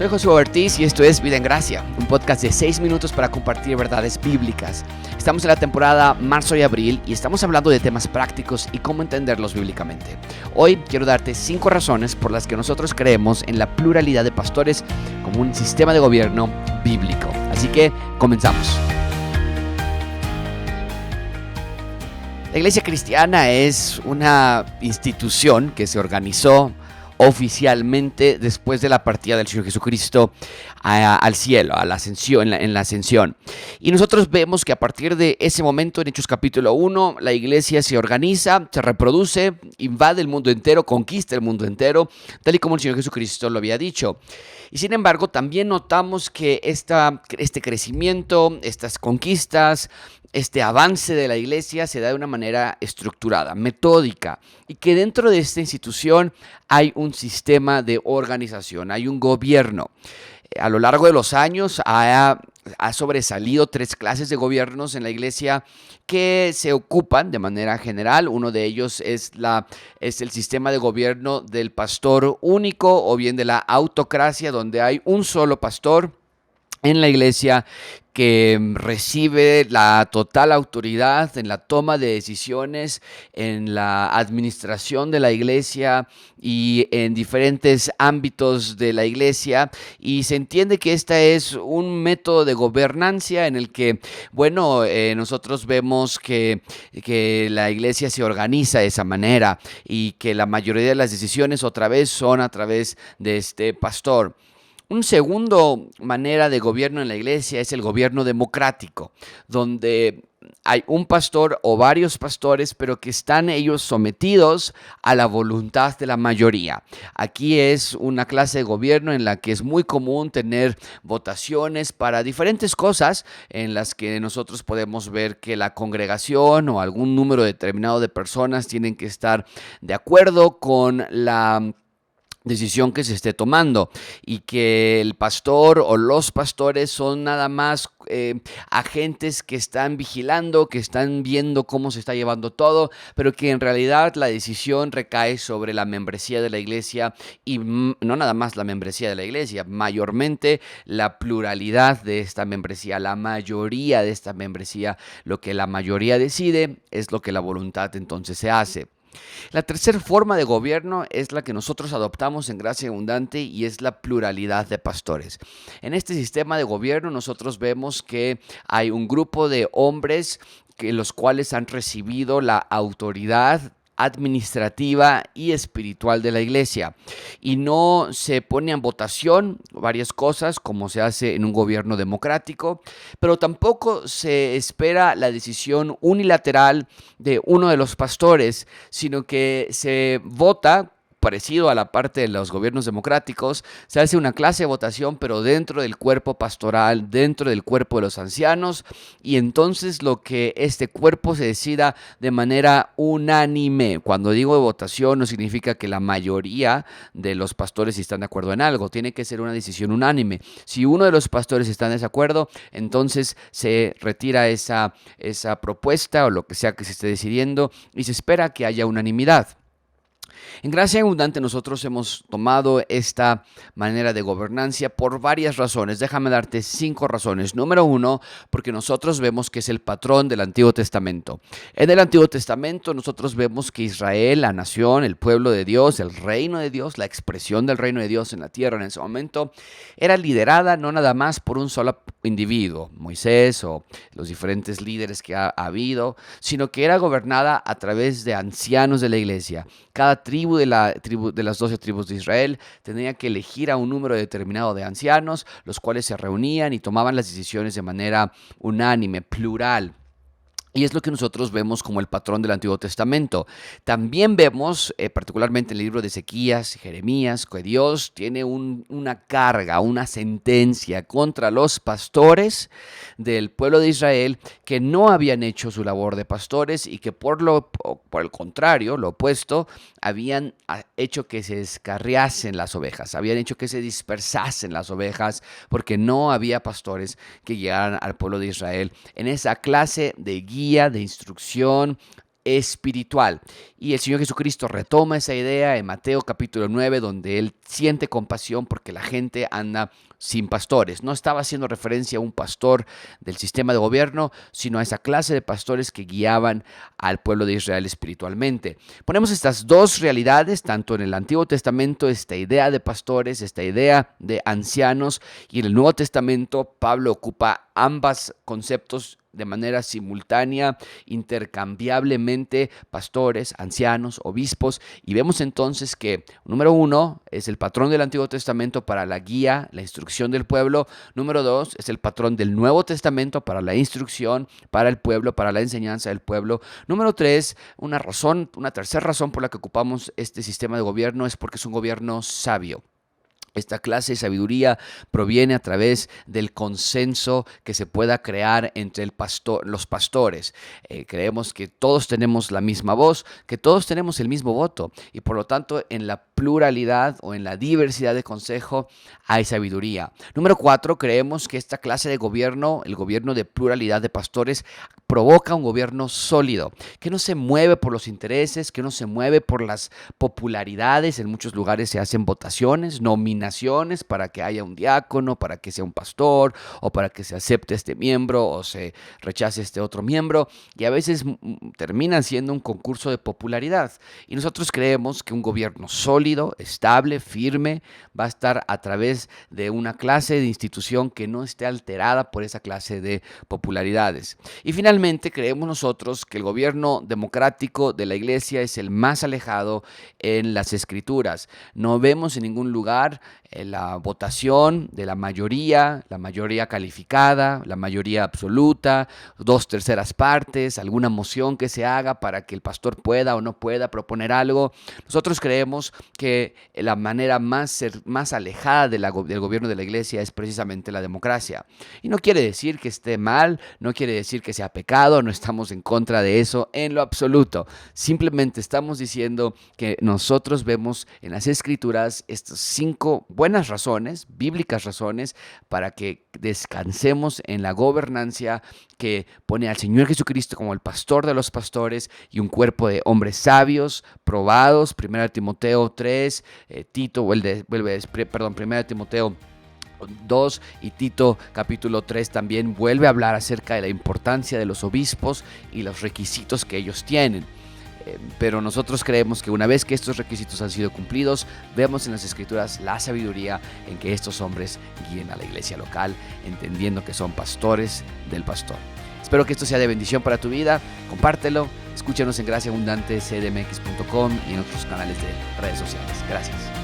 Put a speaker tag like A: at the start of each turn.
A: Soy Josué Ortiz y esto es Vida en Gracia, un podcast de 6 minutos para compartir verdades bíblicas. Estamos en la temporada marzo y abril y estamos hablando de temas prácticos y cómo entenderlos bíblicamente. Hoy quiero darte 5 razones por las que nosotros creemos en la pluralidad de pastores como un sistema de gobierno bíblico. Así que comenzamos. La Iglesia Cristiana es una institución que se organizó oficialmente después de la partida del Señor Jesucristo al cielo, a la ascensión, en la ascensión. Y nosotros vemos que a partir de ese momento, en Hechos capítulo 1, la iglesia se organiza, se reproduce, invade el mundo entero, conquista el mundo entero, tal y como el Señor Jesucristo lo había dicho. Y sin embargo, también notamos que este crecimiento, estas conquistas, este avance de la iglesia se da de una manera estructurada, metódica, y que dentro de esta institución hay un sistema de organización, hay un gobierno. A lo largo de los años ha sobresalido 3 clases de gobiernos en la iglesia que se ocupan de manera general. Uno de ellos es el sistema de gobierno del pastor único o bien de la autocracia, donde hay un solo pastor en la iglesia que recibe la total autoridad en la toma de decisiones, en la administración de la iglesia y en diferentes ámbitos de la iglesia. Y se entiende que este es un método de gobernancia en el que, nosotros vemos que la iglesia se organiza de esa manera y que la mayoría de las decisiones otra vez son a través de este pastor. Un segundo manera de gobierno en la iglesia es el gobierno democrático, donde hay un pastor o varios pastores, pero que están ellos sometidos a la voluntad de la mayoría. Aquí es una clase de gobierno en la que es muy común tener votaciones para diferentes cosas en las que nosotros podemos ver que la congregación o algún número determinado de personas tienen que estar de acuerdo con la decisión que se esté tomando y que el pastor o los pastores son nada más agentes que están vigilando, que están viendo cómo se está llevando todo, pero que en realidad la decisión recae sobre la membresía de la iglesia y no nada más la membresía de la iglesia, mayormente la pluralidad de esta membresía, la mayoría de esta membresía. Lo que la mayoría decide es lo que la voluntad entonces se hace. La tercera forma de gobierno es la que nosotros adoptamos en Gracia Abundante y es la pluralidad de pastores. En este sistema de gobierno nosotros vemos que hay un grupo de hombres los cuales han recibido la autoridad administrativa y espiritual de la iglesia y no se pone en votación varias cosas como se hace en un gobierno democrático, pero tampoco se espera la decisión unilateral de uno de los pastores, sino que se vota. Parecido a la parte de los gobiernos democráticos, se hace una clase de votación, pero dentro del cuerpo pastoral, dentro del cuerpo de los ancianos, y entonces lo que este cuerpo se decida de manera unánime. Cuando digo de votación, no significa que la mayoría de los pastores están de acuerdo en algo, tiene que ser una decisión unánime. Si uno de los pastores está en desacuerdo, entonces se retira esa propuesta o lo que sea que se esté decidiendo y se espera que haya unanimidad. En Gracia Abundante nosotros hemos tomado esta manera de gobernancia por varias razones. Déjame darte 5 razones. Número 1, porque nosotros vemos que es el patrón del Antiguo Testamento. En el Antiguo Testamento nosotros vemos que Israel, la nación, el pueblo de Dios, el reino de Dios, la expresión del reino de Dios en la tierra en ese momento, era liderada no nada más por un solo individuo, Moisés o los diferentes líderes que ha habido, sino que era gobernada a través de ancianos de la iglesia. Cada tribu de las 12 tribus de Israel tenía que elegir a un número determinado de ancianos, los cuales se reunían y tomaban las decisiones de manera unánime, plural. Y es lo que nosotros vemos como el patrón del Antiguo Testamento. También vemos, particularmente en el libro de Ezequías y Jeremías, que Dios tiene una carga, una sentencia contra los pastores del pueblo de Israel que no habían hecho su labor de pastores y que por el contrario, lo opuesto, habían hecho que se descarriasen las ovejas, habían hecho que se dispersasen las ovejas porque no había pastores que llegaran al pueblo de Israel en esa clase de guía, de instrucción espiritual. Y el Señor Jesucristo retoma esa idea en Mateo capítulo 9, donde Él siente compasión porque la gente anda sin pastores. No estaba haciendo referencia a un pastor del sistema de gobierno, sino a esa clase de pastores que guiaban al pueblo de Israel espiritualmente. Ponemos estas dos realidades, tanto en el Antiguo Testamento, esta idea de pastores, esta idea de ancianos, y en el Nuevo Testamento Pablo ocupa ambos conceptos de manera simultánea, intercambiablemente, pastores, ancianos, obispos, y vemos entonces que, número uno, es el patrón del Antiguo Testamento para la guía, la instrucción del pueblo. Número dos, es el patrón del Nuevo Testamento para la instrucción, para el pueblo, para la enseñanza del pueblo. Número tres, una tercera razón por la que ocupamos este sistema de gobierno es porque es un gobierno sabio. Esta clase de sabiduría proviene a través del consenso que se pueda crear entre los pastores. Creemos que todos tenemos la misma voz, que todos tenemos el mismo voto, y por lo tanto en la pluralidad o en la diversidad de consejo hay sabiduría. Número 4, creemos que esta clase de gobierno, el gobierno de pluralidad de pastores, provoca un gobierno sólido, que no se mueve por los intereses, que no se mueve por las popularidades. En muchos lugares se hacen votaciones, nominaciones para que haya un diácono, para que sea un pastor, o para que se acepte este miembro o se rechace este otro miembro, y a veces terminan siendo un concurso de popularidad. Y nosotros creemos que un gobierno sólido, estable, firme, va a estar a través de una clase de institución que no esté alterada por esa clase de popularidades. Y finalmente creemos nosotros que el gobierno democrático de la iglesia es el más alejado en las escrituras. No vemos en ningún lugar la votación de la mayoría calificada, la mayoría absoluta, 2/3 partes, alguna moción que se haga para que el pastor pueda o no pueda proponer algo. Nosotros creemos que la manera más alejada del gobierno de la iglesia es precisamente la democracia. Y no quiere decir que esté mal, no quiere decir que sea pecado, no estamos en contra de eso en lo absoluto. Simplemente estamos diciendo que nosotros vemos en las escrituras estas 5 buenas razones, bíblicas razones, para que descansemos en la gobernancia que pone al Señor Jesucristo como el pastor de los pastores y un cuerpo de hombres sabios, probados. 1 Timoteo 3, 1 Timoteo 2 y Tito capítulo 3 también vuelve a hablar acerca de la importancia de los obispos y los requisitos que ellos tienen. Pero nosotros creemos que una vez que estos requisitos han sido cumplidos, vemos en las escrituras la sabiduría en que estos hombres guíen a la iglesia local, entendiendo que son pastores del pastor. Espero que esto sea de bendición para tu vida. Compártelo, escúchanos en graciaabundantecdmx.com y en otros canales de redes sociales. Gracias.